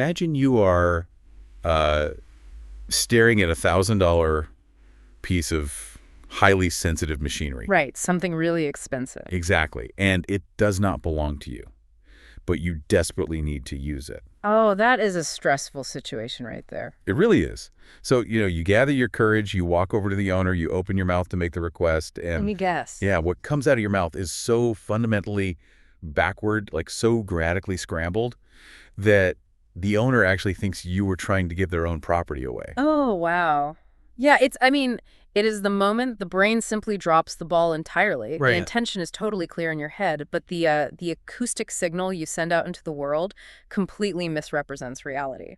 imagine you are staring at $1,000 piece of highly sensitive machinery. Right, something really expensive. Exactly. And it does not belong to you, but you desperately need to use it. Oh, that is a stressful situation right there. It really is. So, you gather your courage, you walk over to the owner, you open your mouth to make the request. Let me guess. Yeah, what comes out of your mouth is so fundamentally backward, like so grammatically scrambled, that the owner actually thinks you were trying to give their own property away. Oh, wow. Yeah, it is the moment the brain simply drops the ball entirely. Right. The intention is totally clear in your head, but the acoustic signal you send out into the world completely misrepresents reality.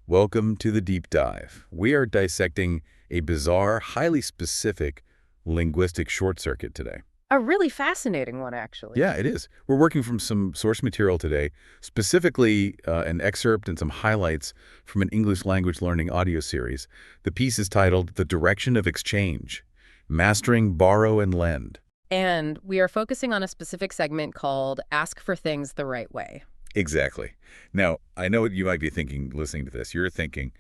Welcome to the deep dive. We are dissecting a bizarre, highly specific linguistic short circuit today. A really fascinating one, actually. Yeah, it is. We're working from some source material today, specifically an excerpt and some highlights from an English language learning audio series. The piece is titled The Direction of Exchange, Mastering Borrow and Lend. And we are focusing on a specific segment called Ask for Things the Right Way. Exactly. Now, I know what you might be thinking listening to this. You're thinking,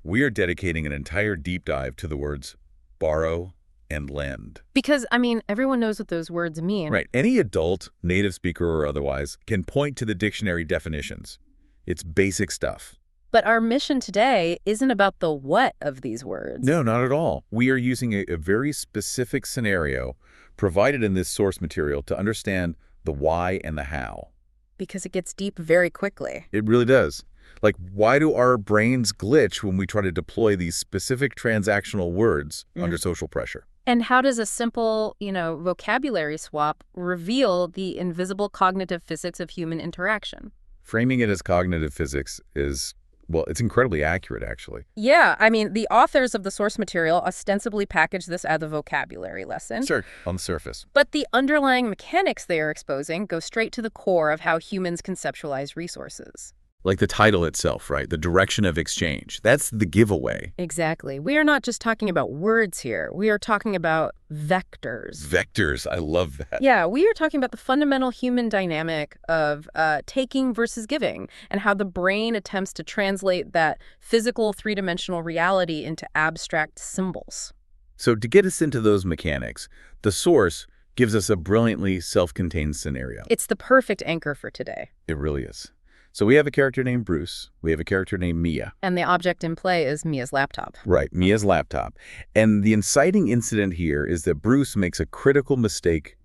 we are dedicating an entire deep dive to the words borrow and lend. Because, everyone knows what those words mean. Right. Any adult, native speaker or otherwise, can point to the dictionary definitions. It's basic stuff. But our mission today isn't about the what of these words. No, not at all. We are using a very specific scenario provided in this source material to understand the why and the how. Because it gets deep very quickly. It really does. Like, why do our brains glitch when we try to deploy these specific transactional words under social pressure? And how does a simple, vocabulary swap reveal the invisible cognitive physics of human interaction? Framing it as cognitive physics is, well, it's incredibly accurate, actually. Yeah, the authors of the source material ostensibly package this as a vocabulary lesson. Sure, on the surface. But the underlying mechanics they are exposing go straight to the core of how humans conceptualize resources. Like the title itself, right? The direction of exchange. That's the giveaway. Exactly. We are not just talking about words here. We are talking about vectors. Vectors. I love that. Yeah, we are talking about the fundamental human dynamic of taking versus giving and how the brain attempts to translate that physical three-dimensional reality into abstract symbols. So to get us into those mechanics, the source gives us a brilliantly self-contained scenario. It's the perfect anchor for today. It really is. So we have a character named Bruce. We have a character named Mia. And the object in play is Mia's laptop. Right, Mia's laptop. And the inciting incident here is that Bruce makes a critical mistake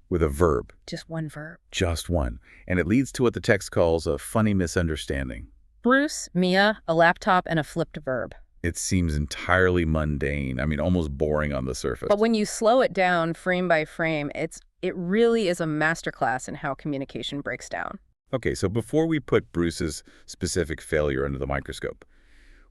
with a verb. Just one verb. Just one. And it leads to what the text calls a funny misunderstanding. Bruce, Mia, a laptop, and a flipped verb. It seems entirely mundane. Almost boring on the surface. But when you slow it down frame by frame, it really is a masterclass in how communication breaks down. Okay, so before we put Bruce's specific failure under the microscope,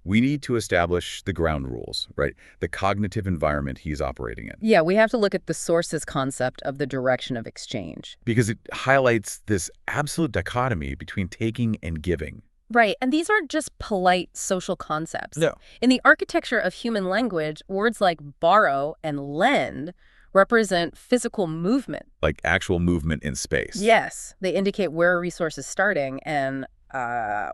we need to establish the ground rules, right? The cognitive environment he's operating in. Yeah, we have to look at the source's concept of the direction of exchange. Because it highlights this absolute dichotomy between taking and giving. Right, and these aren't just polite social concepts. No. In the architecture of human language, words like borrow and lend represent physical movement. Like actual movement in space. Yes, they indicate where a resource is starting and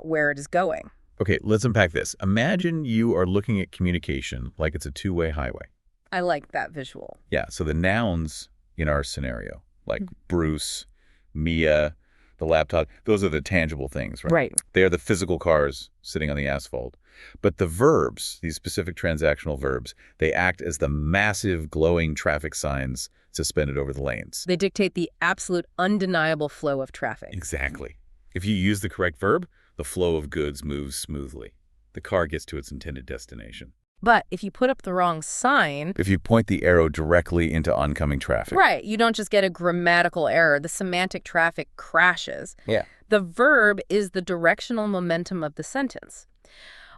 where it is going. Okay, let's unpack this. Imagine you are looking at communication like it's a two-way highway. I like that visual. Yeah, so the nouns in our scenario, like Bruce, Mia, the laptop, those are the tangible things, right? Right. They are the physical cars sitting on the asphalt. But the verbs, these specific transactional verbs, they act as the massive glowing traffic signs suspended over the lanes. They dictate the absolute undeniable flow of traffic. Exactly. If you use the correct verb, the flow of goods moves smoothly. The car gets to its intended destination. But if you put up the wrong sign... If you point the arrow directly into oncoming traffic. Right. You don't just get a grammatical error. The semantic traffic crashes. Yeah. The verb is the directional momentum of the sentence.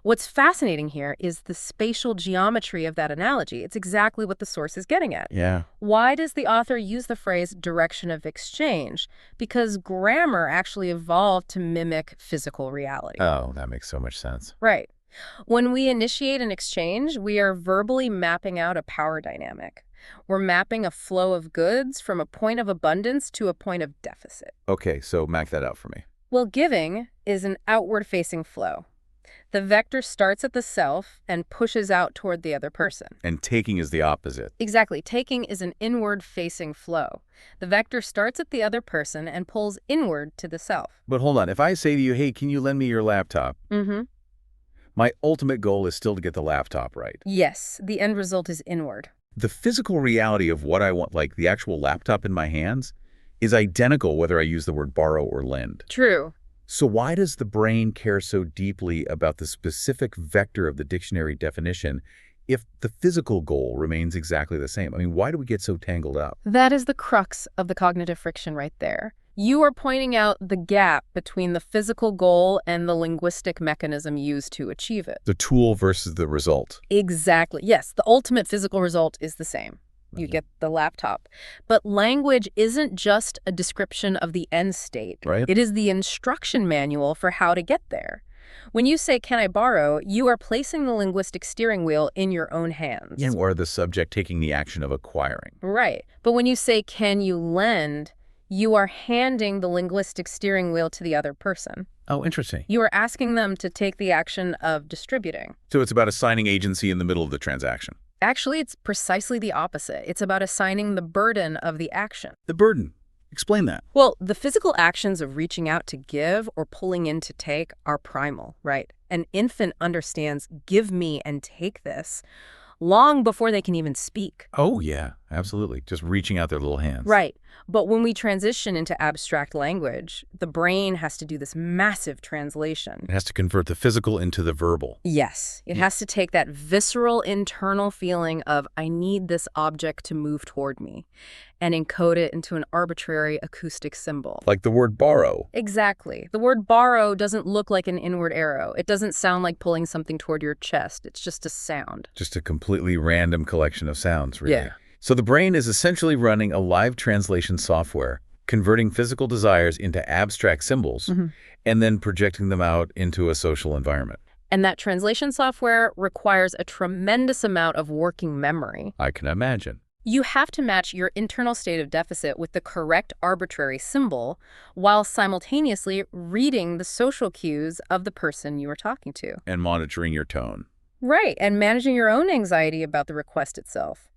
What's fascinating here is the spatial geometry of that analogy. It's exactly what the source is getting at. Yeah. Why does the author use the phrase direction of exchange? Because grammar actually evolved to mimic physical reality. Oh, that makes so much sense. Right. When we initiate an exchange, we are verbally mapping out a power dynamic. We're mapping a flow of goods from a point of abundance to a point of deficit. Okay, so map that out for me. Well, giving is an outward-facing flow. The vector starts at the self and pushes out toward the other person. And taking is the opposite. Exactly. Taking is an inward-facing flow. The vector starts at the other person and pulls inward to the self. But hold on, if I say to you, hey, can you lend me your laptop? Mm-hmm. My ultimate goal is still to get the laptop right. Yes, the end result is inward. The physical reality of what I want, like the actual laptop in my hands, is identical whether I use the word borrow or lend. True. So why does the brain care so deeply about the specific vector of the dictionary definition if the physical goal remains exactly the same? I mean, why do we get so tangled up? That is the crux of the cognitive friction right there. You are pointing out the gap between the physical goal and the linguistic mechanism used to achieve it. The tool versus the result. Exactly. Yes, the ultimate physical result is the same. You get the laptop. But language isn't just a description of the end state. Right. It is the instruction manual for how to get there. When you say, can I borrow, you are placing the linguistic steering wheel in your own hands. And or the subject taking the action of acquiring. Right. But when you say, can you lend, you are handing the linguistic steering wheel to the other person. Oh, interesting. You are asking them to take the action of distributing. So it's about assigning agency in the middle of the transaction. Actually, it's precisely the opposite. It's about assigning the burden of the action. The burden. Explain that. Well, the physical actions of reaching out to give or pulling in to take are primal, right? An infant understands give me and take this long before they can even speak. Oh, yeah, absolutely. Just reaching out their little hands. Right. But when we transition into abstract language, the brain has to do this massive translation. It has to convert the physical into the verbal. Yes. It has to take that visceral internal feeling of, I need this object to move toward me, and encode it into an arbitrary acoustic symbol. Like the word borrow. Exactly. The word borrow doesn't look like an inward arrow. It doesn't sound like pulling something toward your chest. It's just a sound. Just a completely random collection of sounds, really. Yeah. So the brain is essentially running a live translation software, converting physical desires into abstract symbols, and then projecting them out into a social environment. And that translation software requires a tremendous amount of working memory. I can imagine. You have to match your internal state of deficit with the correct arbitrary symbol while simultaneously reading the social cues of the person you are talking to. And monitoring your tone. Right, and managing your own anxiety about the request itself.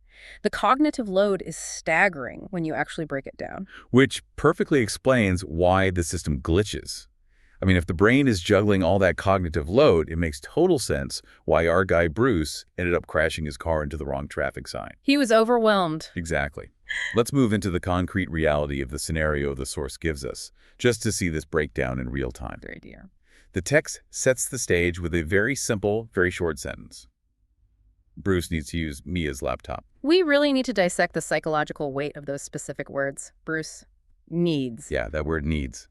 The cognitive load is staggering when you actually break it down. Which perfectly explains why the system glitches. I mean, if the brain is juggling all that cognitive load, it makes total sense why our guy Bruce ended up crashing his car into the wrong traffic sign. He was overwhelmed. Exactly. Let's move into the concrete reality of the scenario the source gives us, just to see this breakdown in real time. Good idea. The text sets the stage with a very simple, very short sentence. Bruce needs to use Mia's laptop. We really need to dissect the psychological weight of those specific words. Bruce needs. Yeah, that word needs.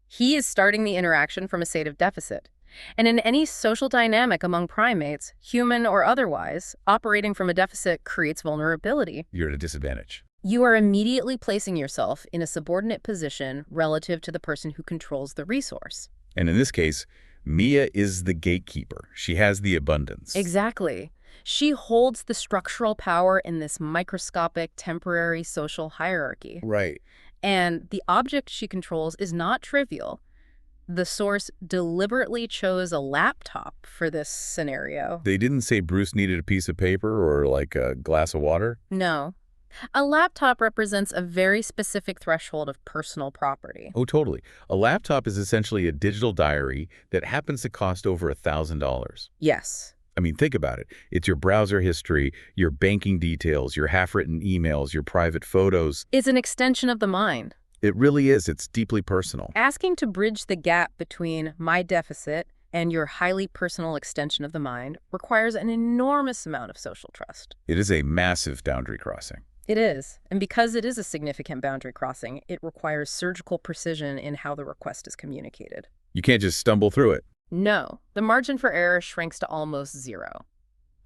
He is starting the interaction from a state of deficit. And in any social dynamic among primates, human or otherwise, operating from a deficit creates vulnerability. You're at a disadvantage. You are immediately placing yourself in a subordinate position relative to the person who controls the resource. And in this case, Mia is the gatekeeper. She has the abundance. Exactly. She holds the structural power in this microscopic, temporary social hierarchy. Right. And the object she controls is not trivial. The source deliberately chose a laptop for this scenario. They didn't say Bruce needed a piece of paper or like a glass of water? No. A laptop represents a very specific threshold of personal property. Oh, totally. A laptop is essentially a digital diary that happens to cost over $1,000. Yes. I mean, think about it. It's your browser history, your banking details, your half-written emails, your private photos. It's an extension of the mind. It really is. It's deeply personal. Asking to bridge the gap between my deficit and your highly personal extension of the mind requires an enormous amount of social trust. It is a massive boundary crossing. It is. And because it is a significant boundary crossing, it requires surgical precision in how the request is communicated. You can't just stumble through it. No, the margin for error shrinks to almost zero.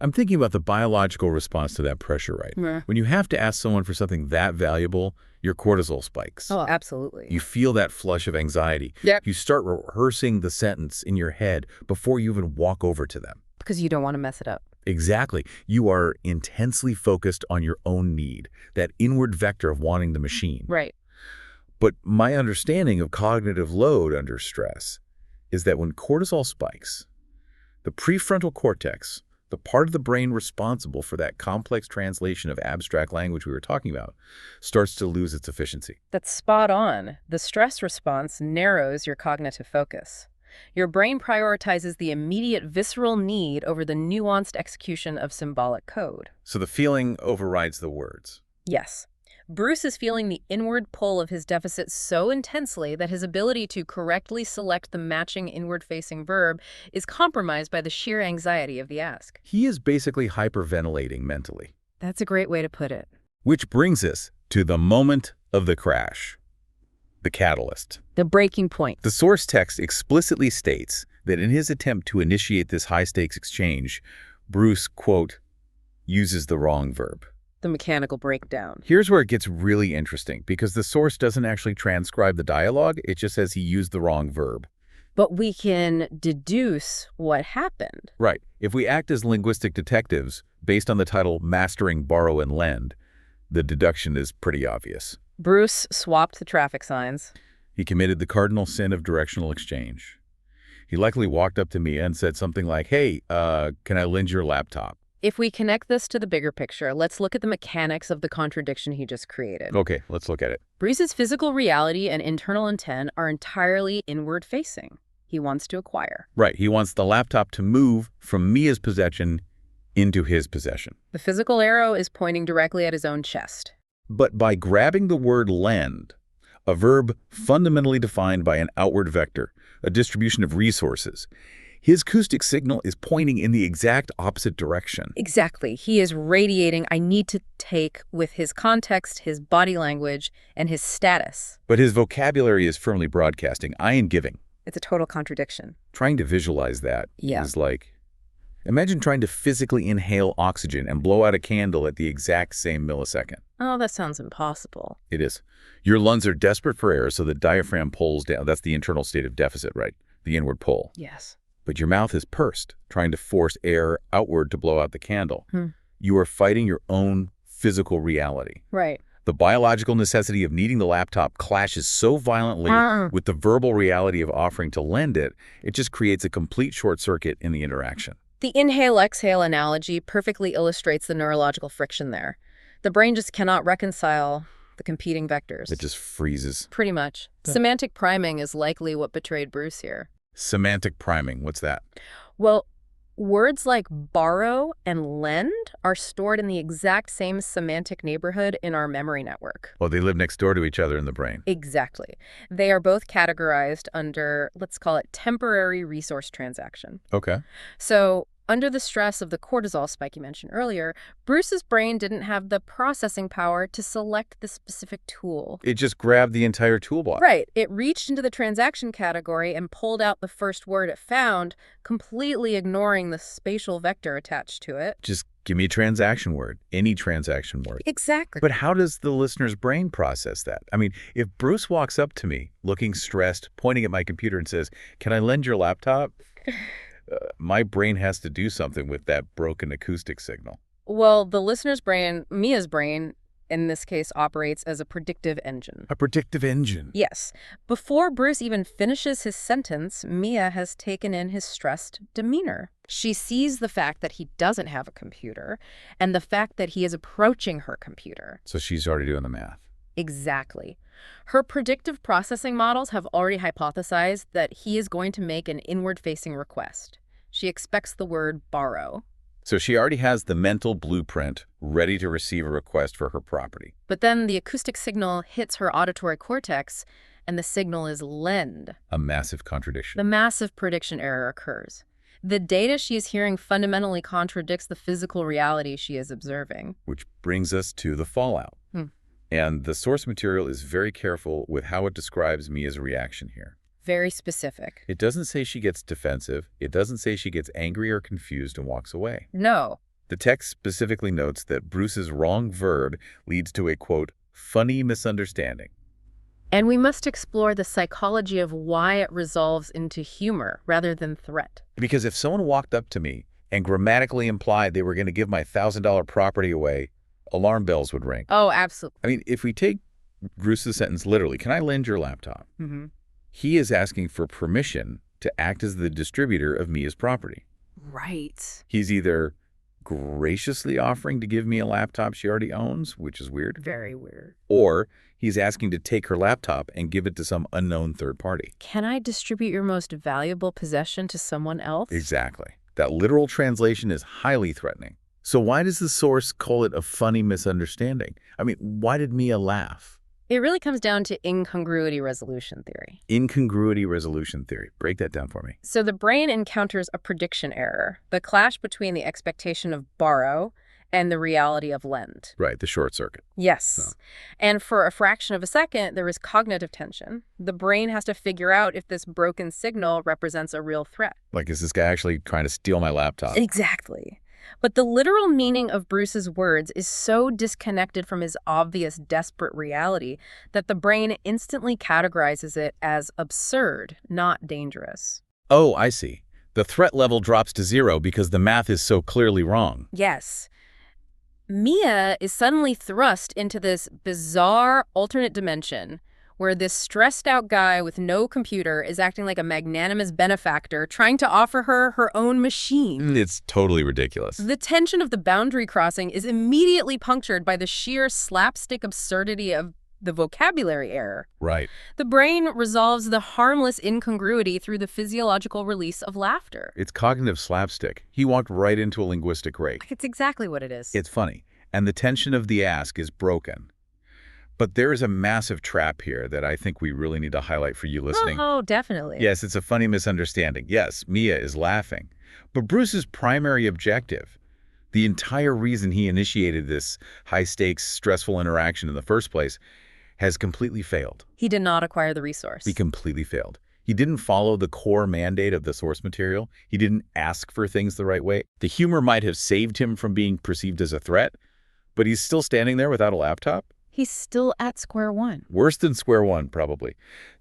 I'm thinking about the biological response to that pressure, right? Yeah. When you have to ask someone for something that valuable, your cortisol spikes. Oh, absolutely. You feel that flush of anxiety. Yep. You start rehearsing the sentence in your head before you even walk over to them. Because you don't want to mess it up. Exactly. You are intensely focused on your own need, that inward vector of wanting the machine. Right. But my understanding of cognitive load under stress is that when cortisol spikes, the prefrontal cortex, the part of the brain responsible for that complex translation of abstract language we were talking about, starts to lose its efficiency. That's spot on. The stress response narrows your cognitive focus. Your brain prioritizes the immediate visceral need over the nuanced execution of symbolic code. So the feeling overrides the words. Yes. Bruce is feeling the inward pull of his deficit so intensely that his ability to correctly select the matching inward-facing verb is compromised by the sheer anxiety of the ask. He is basically hyperventilating mentally. That's a great way to put it. Which brings us to the moment of the crash. The catalyst. The breaking point. The source text explicitly states that in his attempt to initiate this high-stakes exchange, Bruce, quote, uses the wrong verb. The mechanical breakdown. Here's where it gets really interesting, because the source doesn't actually transcribe the dialogue. It just says he used the wrong verb. But we can deduce what happened. Right. If we act as linguistic detectives, based on the title Mastering Borrow and Lend, the deduction is pretty obvious. Bruce swapped the traffic signs. He committed the cardinal sin of directional exchange. He likely walked up to Mia and said something like, hey, can I lend your laptop? If we connect this to the bigger picture, let's look at the mechanics of the contradiction he just created. Okay, let's look at it. Bruce's physical reality and internal intent are entirely inward-facing. He wants to acquire. Right, he wants the laptop to move from Mia's possession into his possession. The physical arrow is pointing directly at his own chest. But by grabbing the word lend, a verb fundamentally defined by an outward vector, a distribution of resources, his acoustic signal is pointing in the exact opposite direction. Exactly. He is radiating, I need to take, with his context, his body language, and his status. But his vocabulary is firmly broadcasting, I am giving. It's a total contradiction. Trying to visualize that is like, imagine trying to physically inhale oxygen and blow out a candle at the exact same millisecond. Oh, that sounds impossible. It is. Your lungs are desperate for air, so the diaphragm pulls down. That's the internal state of deficit, right? The inward pull. Yes. But your mouth is pursed, trying to force air outward to blow out the candle. You are fighting your own physical reality. Right. The biological necessity of needing the laptop clashes so violently with the verbal reality of offering to lend it, it just creates a complete short circuit in the interaction. The inhale-exhale analogy perfectly illustrates the neurological friction there. The brain just cannot reconcile the competing vectors. It just freezes. Pretty much. Semantic priming is likely what betrayed Bruce here. Semantic priming, what's that? Well, words like borrow and lend are stored in the exact same semantic neighborhood in our memory network. Well, they live next door to each other in the brain. Exactly. They are both categorized under, let's call it, temporary resource transaction. Okay. So, under the stress of the cortisol spike you mentioned earlier, Bruce's brain didn't have the processing power to select the specific tool. It just grabbed the entire toolbox. Right. It reached into the transaction category and pulled out the first word it found, completely ignoring the spatial vector attached to it. Just give me a transaction word, any transaction word. Exactly. But how does the listener's brain process that? I mean, if Bruce walks up to me, looking stressed, pointing at my computer and says, can I lend your laptop? My brain has to do something with that broken acoustic signal. Well, the listener's brain, Mia's brain, in this case, operates as a predictive engine. A predictive engine? Yes. Before Bruce even finishes his sentence, Mia has taken in his stressed demeanor. She sees the fact that he doesn't have a computer and the fact that he is approaching her computer. So she's already doing the math. Exactly. Her predictive processing models have already hypothesized that he is going to make an inward-facing request. She expects the word borrow. So she already has the mental blueprint ready to receive a request for her property. But then the acoustic signal hits her auditory cortex, and the signal is lend. A massive contradiction. The massive prediction error occurs. The data she is hearing fundamentally contradicts the physical reality she is observing. Which brings us to the fallout. And the source material is very careful with how it describes Mia's reaction here. Very specific. It doesn't say she gets defensive. It doesn't say she gets angry or confused and walks away. No. The text specifically notes that Bruce's wrong verb leads to a, quote, funny misunderstanding. And we must explore the psychology of why it resolves into humor rather than threat. Because if someone walked up to me and grammatically implied they were going to give my $1,000 property away, alarm bells would ring. Oh, absolutely. I mean, if we take Bruce's sentence literally, can I lend your laptop? Mm-hmm. He is asking for permission to act as the distributor of Mia's property. Right. He's either graciously offering to give me a laptop she already owns, which is weird, Very weird. or he's asking to take her laptop and give it to some unknown third party. Can I distribute your most valuable possession to someone else? Exactly. That literal translation is highly threatening. So why does the source call it a funny misunderstanding? I mean, why did Mia laugh? It really comes down to incongruity resolution theory. Incongruity resolution theory. Break that down for me. So the brain encounters a prediction error, the clash between the expectation of borrow and the reality of lend. Right, the short circuit. Yes. Oh. And for a fraction of a second, there is cognitive tension. The brain has to figure out if this broken signal represents a real threat. Like, is this guy actually trying to steal my laptop? Exactly. But the literal meaning of Bruce's words is so disconnected from his obvious desperate reality that the brain instantly categorizes it as absurd, not dangerous. Oh, I see. The threat level drops to 0 because the math is so clearly wrong. Yes. Mia is suddenly thrust into this bizarre alternate dimension where this stressed-out guy with no computer is acting like a magnanimous benefactor trying to offer her her own machine. It's totally ridiculous. The tension of the boundary crossing is immediately punctured by the sheer slapstick absurdity of the vocabulary error. Right. The brain resolves the harmless incongruity through the physiological release of laughter. It's cognitive slapstick. He walked right into a linguistic rake. It's exactly what it is. It's funny. And the tension of the ask is broken. But there is a massive trap here that I think we really need to highlight for you listening. Oh, definitely. Yes, it's a funny misunderstanding. Yes, Mia is laughing. But Bruce's primary objective, the entire reason he initiated this high-stakes, stressful interaction in the first place, has completely failed. He did not acquire the resource. He completely failed. He didn't follow the core mandate of the source material. He didn't ask for things the right way. The humor might have saved him from being perceived as a threat, but he's still standing there without a laptop? He's still at square one. Worse than square one, probably.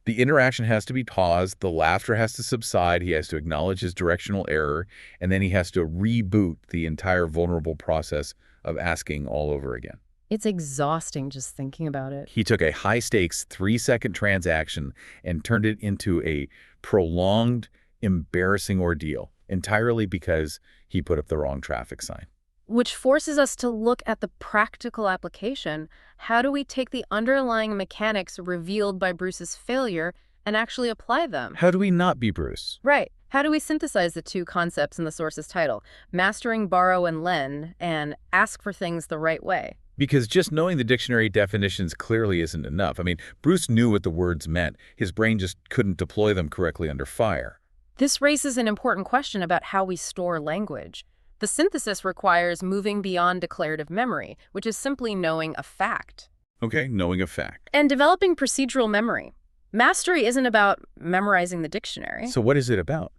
The interaction has to be paused, the laughter has to subside, he has to acknowledge his directional error, and then he has to reboot the entire vulnerable process of asking all over again. It's exhausting just thinking about it. He took a high-stakes 3-second transaction and turned it into a prolonged, embarrassing ordeal, entirely because he put up the wrong traffic sign. Which forces us to look at the practical application. How do we take the underlying mechanics revealed by Bruce's failure and actually apply them? How do we not be Bruce? Right. How do we synthesize the two concepts in the source's title, mastering borrow and lend, and ask for things the right way? Because just knowing the dictionary definitions clearly isn't enough. I mean, Bruce knew what the words meant. His brain just couldn't deploy them correctly under fire. This raises an important question about how we store language. The synthesis requires moving beyond declarative memory, which is simply knowing a fact. Okay, knowing a fact. And developing procedural memory. Mastery isn't about memorizing the dictionary. So what is it about?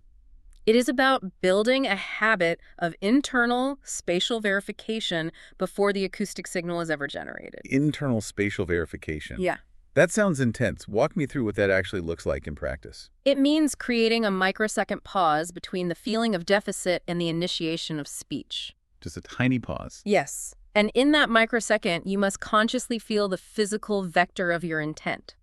It is about building a habit of internal spatial verification before the acoustic signal is ever generated. Internal spatial verification. Yeah. That sounds intense. Walk me through what that actually looks like in practice. It means creating a microsecond pause between the feeling of deficit and the initiation of speech. Just a tiny pause. Yes. And in that microsecond, you must consciously feel the physical vector of your intent.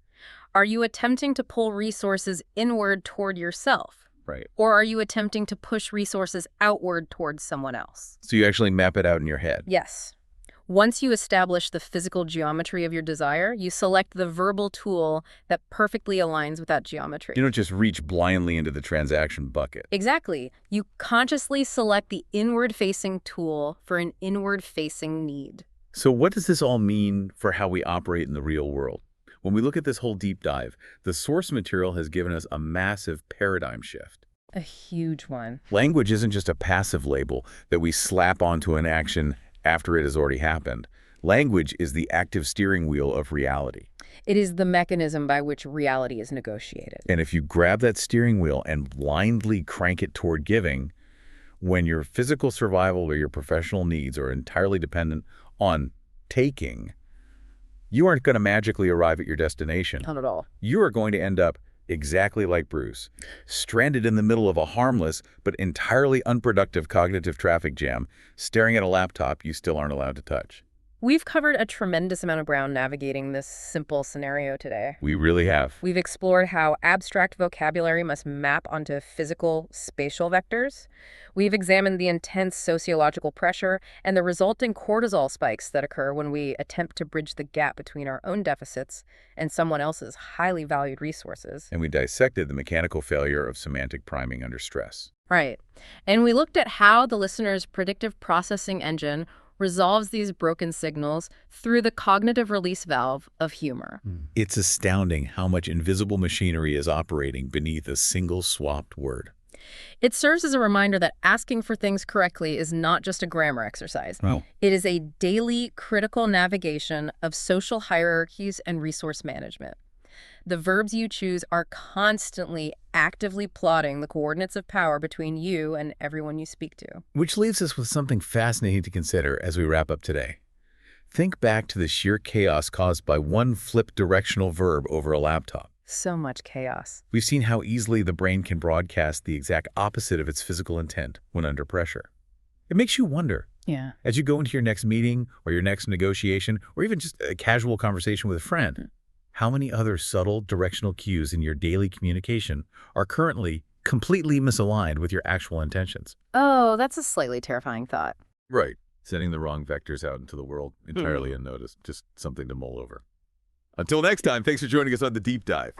Are you attempting to pull resources inward toward yourself? Right. Or are you attempting to push resources outward towards someone else? So you actually map it out in your head. Yes. Once you establish the physical geometry of your desire, you select the verbal tool that perfectly aligns with that geometry. You don't just reach blindly into the transaction bucket. Exactly. You consciously select the inward-facing tool for an inward-facing need. So what does this all mean for how we operate in the real world? When we look at this whole deep dive, the source material has given us a massive paradigm shift. A huge one. Language isn't just a passive label that we slap onto an action after it has already happened. Language is the active steering wheel of reality. It is the mechanism by which reality is negotiated. And if you grab that steering wheel and blindly crank it toward giving, when your physical survival or your professional needs are entirely dependent on taking, you aren't going to magically arrive at your destination. Not at all. You are going to end up exactly like Bruce, stranded in the middle of a harmless but entirely unproductive cognitive traffic jam, staring at a laptop you still aren't allowed to touch. We've covered a tremendous amount of ground navigating this simple scenario today. We really have. We've explored how abstract vocabulary must map onto physical, spatial vectors. We've examined the intense sociological pressure and the resulting cortisol spikes that occur when we attempt to bridge the gap between our own deficits and someone else's highly valued resources. And we dissected the mechanical failure of semantic priming under stress. Right. And we looked at how the listener's predictive processing engine resolves these broken signals through the cognitive release valve of humor. It's astounding how much invisible machinery is operating beneath a single swapped word. It serves as a reminder that asking for things correctly is not just a grammar exercise. Oh. It is a daily critical navigation of social hierarchies and resource management. The verbs you choose are constantly actively plotting the coordinates of power between you and everyone you speak to. Which leaves us with something fascinating to consider as we wrap up today. Think back to the sheer chaos caused by one flipped directional verb over a laptop. So much chaos. We've seen how easily the brain can broadcast the exact opposite of its physical intent when under pressure. It makes you wonder, Yeah. as you go into your next meeting or your next negotiation or even just a casual conversation with a friend, how many other subtle directional cues in your daily communication are currently completely misaligned with your actual intentions? Oh, that's a slightly terrifying thought. Right. Sending the wrong vectors out into the world entirely unnoticed. Just something to mull over. Until next time, thanks for joining us on The Deep Dive.